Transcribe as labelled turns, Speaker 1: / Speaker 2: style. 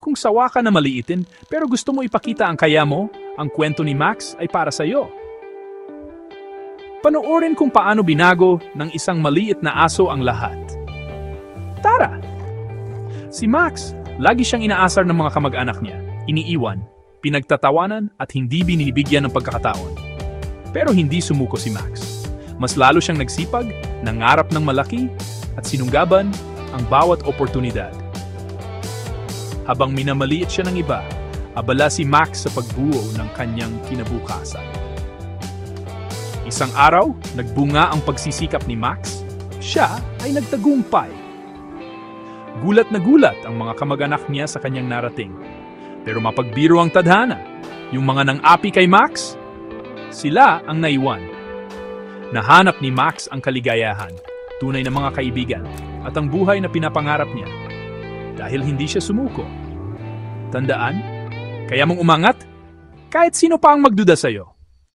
Speaker 1: Kung sawa ka na maliitin pero gusto mo ipakita ang kaya mo, ang kwento ni Max ay para sa iyo. Panoorin kung paano binago ng isang maliit na aso ang lahat. Tara! Si Max, lagi siyang inaasar ng mga kamag-anak niya, iniiwan, pinagtatawanan at hindi binibigyan ng pagkakataon. Pero hindi sumuko si Max. Mas lalo siyang nagsipag, nangarap ng malaki at sinunggaban ang bawat oportunidad. Habang minamaliit siya ng iba, abala si Max sa pagbuo ng kanyang kinabukasan. Isang araw, nagbunga ang pagsisikap ni Max. Siya ay nagtagumpay. Gulat na gulat ang mga kamag-anak niya sa kanyang narating. Pero mapagbiro ang tadhana. Yung mga nang-api kay Max, sila ang naiwan. Nahanap ni Max ang kaligayahan, tunay na mga kaibigan, at ang buhay na pinapangarap niya. Dahil hindi siya sumuko. Tandaan, kaya mong umangat, kahit sino pa ang magduda sa'yo.